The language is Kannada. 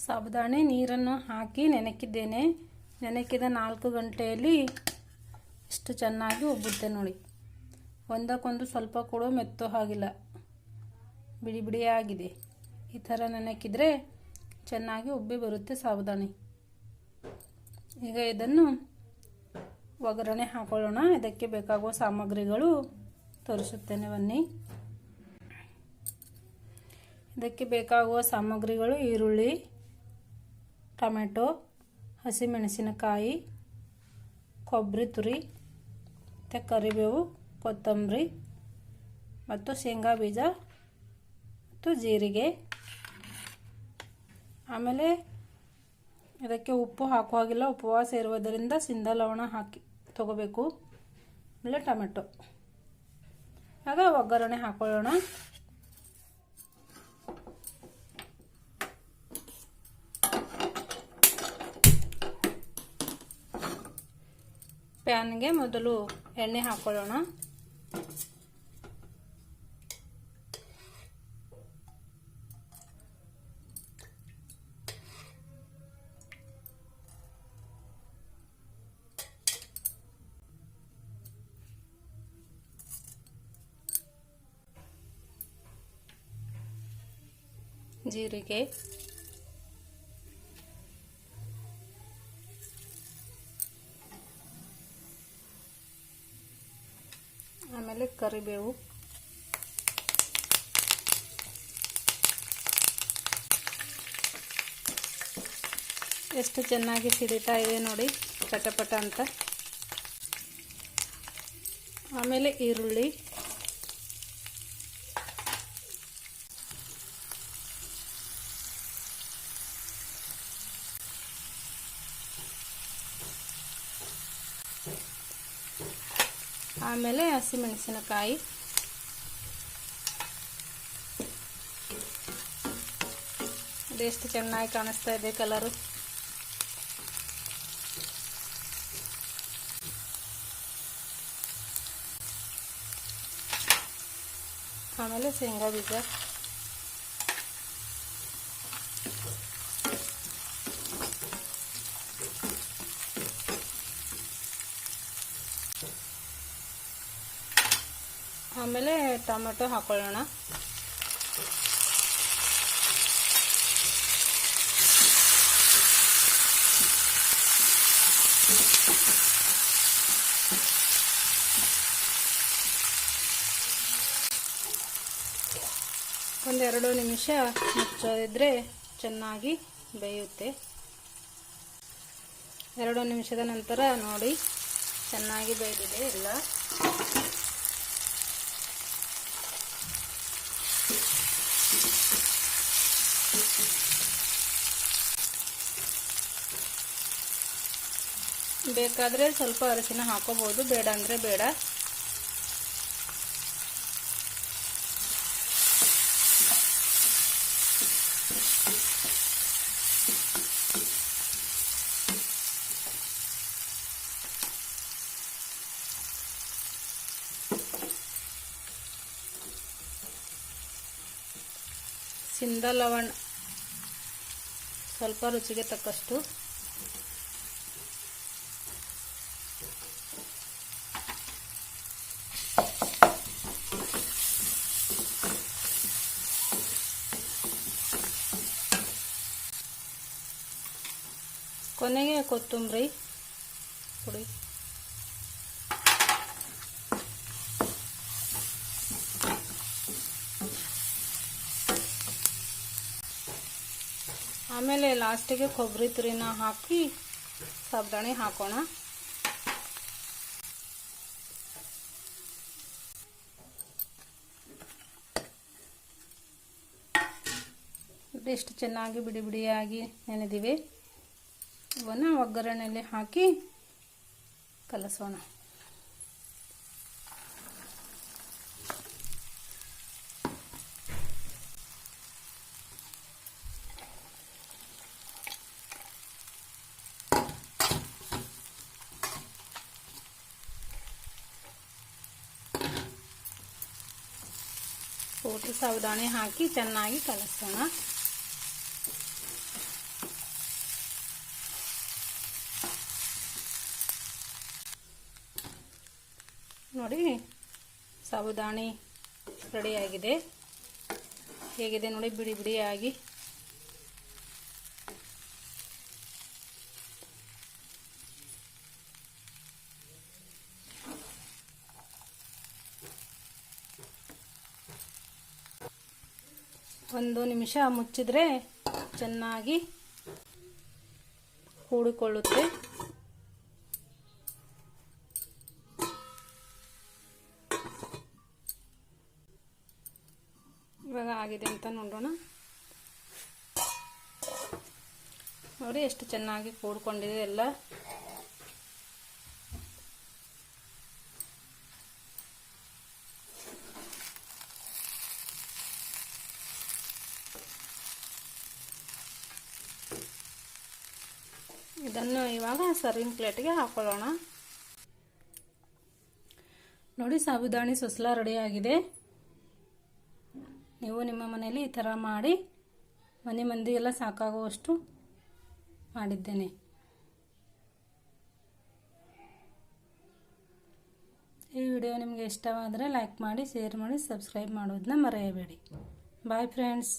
ಸಾಬುದಾಣೆ ನೀರನ್ನು ಹಾಕಿ ನೆನೆಕಿದ್ದೇನೆ. ನೆನೆಕಿದ 4 ಗಂಟೆಯಲ್ಲಿ ಎಷ್ಟು ಚೆನ್ನಾಗಿ ಉಬ್ಬುತ್ತೆ ನೋಡಿ. ಒಂದಕ್ಕೊಂದು ಸ್ವಲ್ಪ ಕೂಡ ಮೆತ್ತೋ ಹಾಗಿಲ್ಲ, ಬಿಡಿ ಬಿಡಿಯಾಗಿದೆ. ಈ ಥರ ನೆನೆಕಿದ್ರೆ ಚೆನ್ನಾಗಿ ಉಬ್ಬಿ ಬರುತ್ತೆ ಸಾಬುದಾಣೆ. ಈಗ ಇದನ್ನು ಒಗ್ಗರಣೆ ಹಾಕೊಳ್ಳೋಣ. ಇದಕ್ಕೆ ಬೇಕಾಗುವ ಸಾಮಗ್ರಿಗಳು ತೋರಿಸುತ್ತೇನೆ ಬನ್ನಿ. ಇದಕ್ಕೆ ಬೇಕಾಗುವ ಸಾಮಗ್ರಿಗಳು ಈರುಳ್ಳಿ, ಟೊಮೆಟೊ, ಹಸಿಮೆಣಸಿನಕಾಯಿ, ಕೊಬ್ಬರಿ ತುರಿ, ಮತ್ತು ಕರಿಬೇವು, ಕೊತ್ತಂಬರಿ ಮತ್ತು ಶೇಂಗಾ ಬೀಜ ಮತ್ತು ಜೀರಿಗೆ. ಆಮೇಲೆ ಇದಕ್ಕೆ ಉಪ್ಪು ಹಾಕುವಾಗಿಲ್ಲ, ಉಪವಾಸ ಇರುವುದರಿಂದ ಸಿಂಧ ಲವಣ ಹಾಕಿ ತಗೋಬೇಕು. ಆಮೇಲೆ ಟೊಮೆಟೊ. ಆಗ ಒಗ್ಗರಣೆ ಹಾಕೊಳ್ಳೋಣ. ಪ್ಯಾನ್ಗೆ ಮೊದಲು ಎಣ್ಣೆ ಹಾಕೊಳ್ಳೋಣ. ಜೀರಿಗೆ, ಆಮೇಲೆ ಕರಿಬೇವು, ಎಷ್ಟು ಚೆನ್ನಾಗಿ ಸಿಡಿತಾ ಇದೆ ನೋಡಿ, ಪಟಪಟ ಅಂತ. ಆಮೇಲೆ ಈರುಳ್ಳಿ, ಆಮೇಲೆ ಹಸಿಮೆಣಸಿನಕಾಯಿ, ಅದೆಷ್ಟು ಚೆನ್ನಾಗಿ ಕಾಣಿಸ್ತಾ ಇದೆ ಕಲರು. ಆಮೇಲೆ ಶೇಂಗಾ ಬೀಜ, ಆಮೇಲೆ ಟೊಮೆಟೊ ಹಾಕೊಳ್ಳೋಣ. ಒಂದೆರಡು ನಿಮಿಷ ಮುಚ್ಚೋದಿದ್ರೆ ಚೆನ್ನಾಗಿ ಬೇಯುತ್ತೆ. 2 ನಿಮಿಷದ ನಂತರ ನೋಡಿ ಚೆನ್ನಾಗಿ ಬೇಯ್ದಿದೆ ಎಲ್ಲ. ಬೇಕಾದರೆ ಸ್ವಲ್ಪ ಅರಿಶಿನ ಹಾಕೋಬಹುದು, ಬೇಡ ಅಂದರೆ ಬೇಡ. ಸಿಂಧ ಲವಣ ಸ್ವಲ್ಪ ರುಚಿಗೆ ತಕ್ಕಷ್ಟು, ಕೊನೆಗೆ ಕೊತ್ತಂಬರಿ ಪುಡಿ, ಆಮೇಲೆ ಲಾಸ್ಟಿಗೆ ಕೊಬ್ಬರಿ ತುರಿನ ಹಾಕಿ ಸಾಬುದಾಣೆ ಹಾಕೋಣ. ಎಷ್ಟು ಚೆನ್ನಾಗಿ ಬಿಡಿ ಬಿಡಿಯಾಗಿ ನೆನೆದಿವೆ. ಇವನ್ನ ಒಗ್ಗರಣೆಯಲ್ಲಿ ಹಾಕಿ ಕಲಸೋಣ. ಪೂರ್ತಿ ಸಾಬುದಾಣಿ ಹಾಕಿ ಚೆನ್ನಾಗಿ ಕಲಸೋಣ. ನೋಡಿ ಸಾಬುದಾಣಿ ರೆಡಿಯಾಗಿದೆ. ಹೇಗಿದೆ ನೋಡಿ, ಬಿಡಿ ಬಿಡಿಯಾಗಿ. ಒಂದು ನಿಮಿಷ ಮುಚ್ಚಿದ್ರೆ ಚೆನ್ನಾಗಿ ಕೂಡಿಕೊಳ್ಳುತ್ತೆ. ಇವಾಗ ಆಗಿದೆ ಅಂತ ನೋಡೋಣ. ನೋಡಿ ಎಷ್ಟು ಚೆನ್ನಾಗಿ ಕೂಡ್ಕೊಂಡಿದೆ ಎಲ್ಲ. ಇದನ್ನು ಇವಾಗ ಸರ್ವಿಂಗ್ ಪ್ಲೇಟ್ಗೆ ಹಾಕೊಳ್ಳೋಣ. ನೋಡಿ ಸಾಬುದಾಣಿ ಸುಸ್ಲಾ ರೆಡಿಯಾಗಿದೆ. ನೀವು ನಿಮ್ಮ ಮನೆಯಲ್ಲಿ ಈ ಥರ ಮಾಡಿ ಮನೆ ಮಂದಿಗೆಲ್ಲ ಸಾಕಾಗುವಷ್ಟು ಮಾಡಿದ್ದೇನೆ. ಈ ವಿಡಿಯೋ ನಿಮಗೆ ಇಷ್ಟವಾದರೆ ಲೈಕ್ ಮಾಡಿ, ಶೇರ್ ಮಾಡಿ, ಸಬ್ಸ್ಕ್ರೈಬ್ ಮಾಡೋದನ್ನ ಮರೆಯಬೇಡಿ. Bye friends.